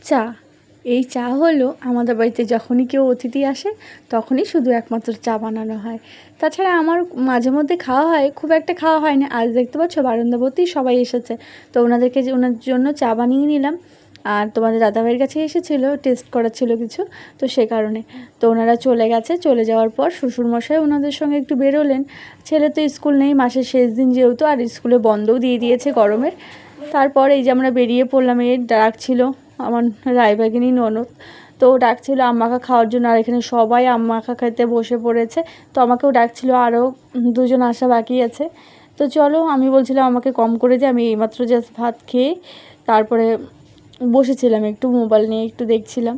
চা, এই চা হলো আমাদের বাড়িতে যখনই কেউ অতিথি আসে তখনই শুধু একমাত্র চা বানানো হয়। তাছাড়া আমার মাঝে মধ্যে খাওয়া হয়, খুব একটা খাওয়া হয় না। আজ দেখতে পাচ্ছ বারান্দাবতী সবাই এসেছে, তো ওনাদেরকে ওনার জন্য চা বানিয়ে নিলাম। আর তোমাদের দাদাভাইয়ের কাছে এসেছিলো, টেস্ট করা ছিল কিছু, তো সে কারণে। তো ওনারা চলে গেছে, চলে যাওয়ার পর শ্বশুরমশাই ওনাদের সঙ্গে একটু বেরোলেন। ছেলে তো স্কুল নেই, মাসের শেষ দিন যেহেতু, আর স্কুলে বন্ধও দিয়ে দিয়েছে গরমের। তারপর এই যে আমরা বেরিয়ে পড়লাম। এর ডাকছিল আমার রায়বাগিনী ননদ, তো ডাকছিল আম মাখা খাওয়ার জন্য। আর এখানে সবাই আম মাখা খেতে বসে পড়েছে, তো আমাকেও ডাকছিল, আরও দুজন আসা বাকি আছে। তো চলো, আমি বলছিলাম আমাকে কম করে যে, আমি এইমাত্র জাস্ট ভাত খেয়ে তারপরে বসেছিলাম, একটু মোবাইল নিয়ে একটু দেখছিলাম।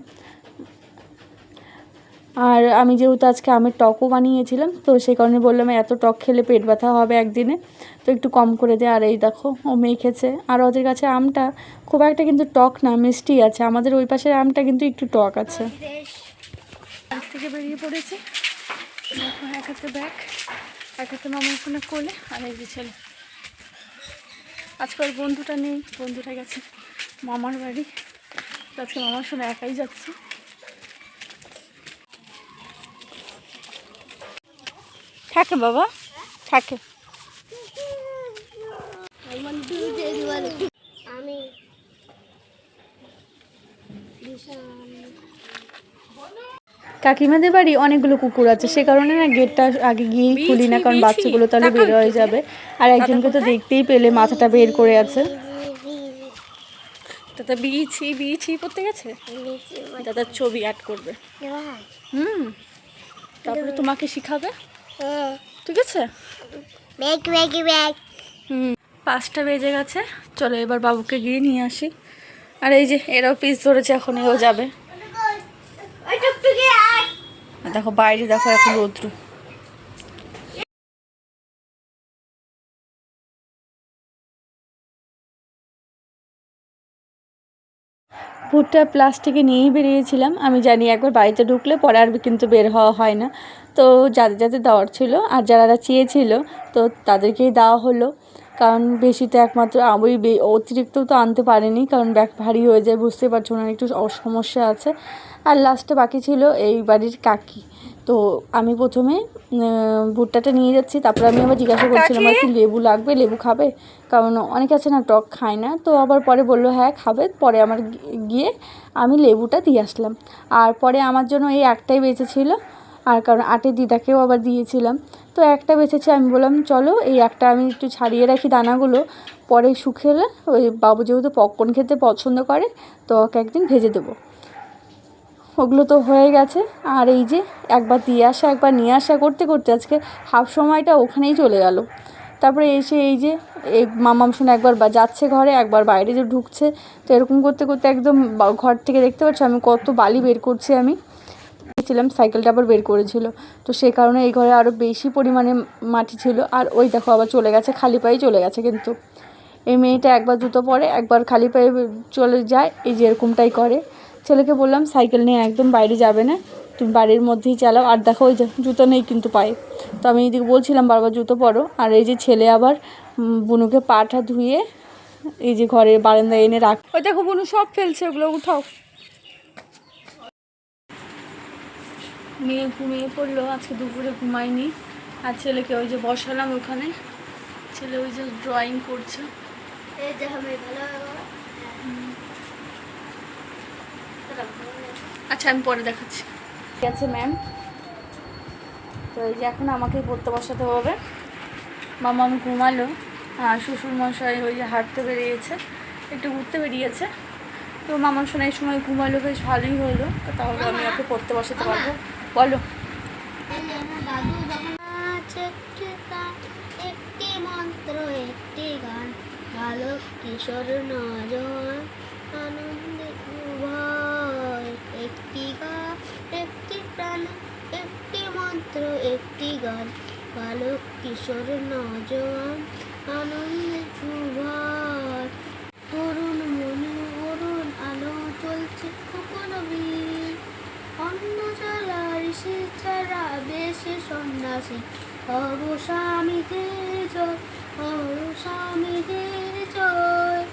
আর আমি যেহেতু আজকে আমের টকও বানিয়েছিলাম, তো সেই কারণে বললাম এত টক খেলে পেট ব্যথা হবে একদিনে, তো একটু কম করে দে। আর এই দেখো ও মেখেছে। আর ওদের কাছে আমটা খুব একটা কিন্তু টক না, মিষ্টি আছে। আমাদের ওই পাশের আমটা কিন্তু একটু টক আছে। বাড়ি থেকে বেরিয়ে পড়েছে, এক হাতে ব্যাগ, এক হাতে মামার ফোনে কোলে, আর এই যে ছেলে। আজকে ওর বন্ধুটা নেই, বন্ধুটা গেছে মামার বাড়ি, আজকে মামার সঙ্গে একাই যাচ্ছে। থাকে বাবা, থাকে। কাকিমাদের বাড়ি অনেকগুলো কুকুর আছে, সে কারণে না গেটটা আগে গিয়েই খুলি না, কারণ বাচ্চাগুলো তাহলে বের হয়ে যাবে। আর একজনকে তো দেখতেই পেলে মাথাটা বের করে আছে। দাদা বিছি বিছি করতে গেছে, দাদার ছবি অ্যাড করবে। তারপরে তোমাকে শিখাবে, ঠিক আছে? 5টা বেজে গেছে, চলো এবার বাবুকে গিয়ে নিয়ে আসি। আর এই যে এরাও পিস ধরেছে, এখন এও যাবে। দেখো বাইরে, দেখো এখন রৌদ্র। ভুট্টা প্লাস্টিকে নিয়েই বেরিয়েছিলাম। আমি জানি একবার বাড়িতে ঢুকলে পরে আর কিন্তু বের হওয়া হয় না, তো যাদের যাদের দেওয়ার ছিল আর যারা চেয়েছিল তো তাদেরকেই দেওয়া হলো। কারণ বেশি তো একমাত্র ওই অতিরিক্ত তো আনতে পারিনি, কারণ ব্যাগ ভারী হয়ে যায়, বুঝতে পারছো না, একটু সমস্যা আছে। আর লাস্টে বাকি ছিল এই বাড়ির কাকি। তো আমি প্রথমে ভুট্টাটা নিয়ে যাচ্ছি, তারপরে আমি আবার জিজ্ঞাসা করছিলাম আর কি লেবু লাগবে, লেবু খাবে? কারণ অনেকে আছে না টক খায় না, তো আবার পরে বললো হ্যাঁ খাবে। পরে আমার গিয়ে আমি লেবুটা দিয়ে আসলাম। আর পরে আমার জন্য এই একটাই বেঁচেছিল, আর কারণ আটের দিদাকেও আবার দিয়েছিলাম, তো একটা বেঁচেছে। আমি বললাম চলো এই একটা আমি একটু ছাড়িয়ে রাখি দানাগুলো, পরে শুকিয়ে ওই বাবু যেহেতু পপকর্ন খেতে পছন্দ করে, তো ওকে একদিন ভেজে দেবো। ওগুলো তো হয়ে গেছে। আর এই যে একবার দিয়ে আসা একবার নিয়ে আসা করতে করতে আজকে হাফ সময়টা ওখানেই চলে গেল। তারপরে এসে এই যে এই মামাম শুনে একবার যাচ্ছে ঘরে, একবার বাইরে যে ঢুকছে, তো এরকম করতে করতে একদম ঘর থেকে দেখতে পাচ্ছি আমি কত বালি বের করছি। আমি ছিলাম সাইকেলটা আবার বের করেছিল, তো সেই কারণে এই ঘরে আরও বেশি পরিমাণে মাটি ছিল। আর ওই দেখো আবার চলে গেছে, খালি পায়ে চলে গেছে। কিন্তু এই মেয়েটা একবার জুতো পরে একবার খালি পায়ে চলে যায়, এই যে এরকমটাই করে। ছেলেকে বললাম সাইকেল নিয়ে একদম বাইরে যাবে না, তুমি বাড়ির মধ্যেই চালাও। আর দেখো ওই যে জুতো নেই কিন্তু পায়ে, তো আমি এদিকে বলছিলাম বারবার জুতো পরো। আর এই যে ছেলে আবার বুনুকে পাটা ধুয়ে এই যে ঘরের বারান্দায় এনে রাখ। ওই দেখো বুনু সব ফেলছে, ওগুলো উঠাও। মেয়ে ঘুমিয়ে পড়লো, আজকে দুপুরে ঘুমায়নি। আর ছেলেকে ওই যে বসালাম ওখানে, ছেলে ওই যে ড্রয়িং করছে। আচ্ছা আমি পরে দেখাচ্ছি। ঠিক আছে ম্যাম, তো এই যে এখন আমাকে পড়তে বসাতে হবে। মামা আমি ঘুমালো, আর শ্বশুরমশাই ওই যে হাঁটতে বেরিয়েছে, একটু ঘুরতে বেরিয়েছে। তো মামার শোনা এই সময় ঘুমালো, বেশ ভালোই হলো। তো তাহলে আমি ওকে পড়তে বসাতে পারবো। বলো। একটি মন্ত্র একটি গান, ভালো কিশোর নজন আনন্দে উভয়। একটি গান একটি প্রাণ, একটি মন্ত্র একটি গান, ভালো কিশোর নজন আনন্দে উভয়। তরুণ মনে অরুণ আলো চলছে কখনো বীর, অন্য জ্বালা ঋষি ছাড়া বেশে সন্ন্যাসী অবসামীতে জল। স্বামীদের জয়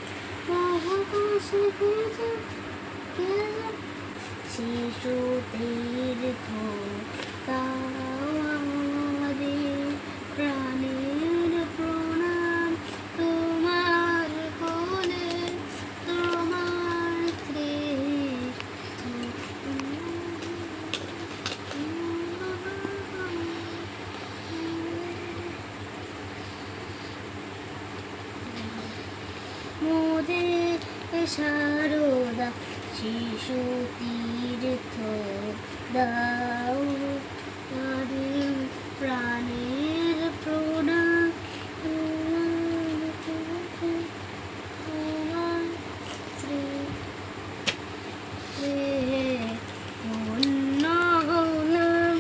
মহাকাশে ভেসে শিশু তীর্থ তাও আমাদের প্রাণের প্রণাম তোমার কোলে তোমার মোদের সারদা শিশু তীর্থ দাও তাদের প্রাণের প্রণাম তোমার ধন্য হলাম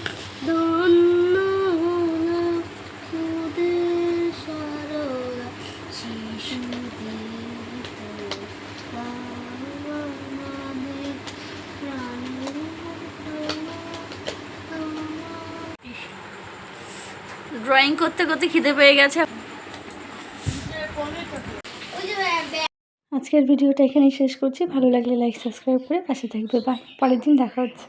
ধন্য হলাম মোদের সারদা শিশু ড্রয়িং করতে করতে খিদে পেয়ে গেছে। আজকের ভিডিওটা এখানেই শেষ করছি। ভালো লাগলে লাইক সাবস্ক্রাইব করে পাশে থাকবে। বাই, পরের দিন দেখা হচ্ছে।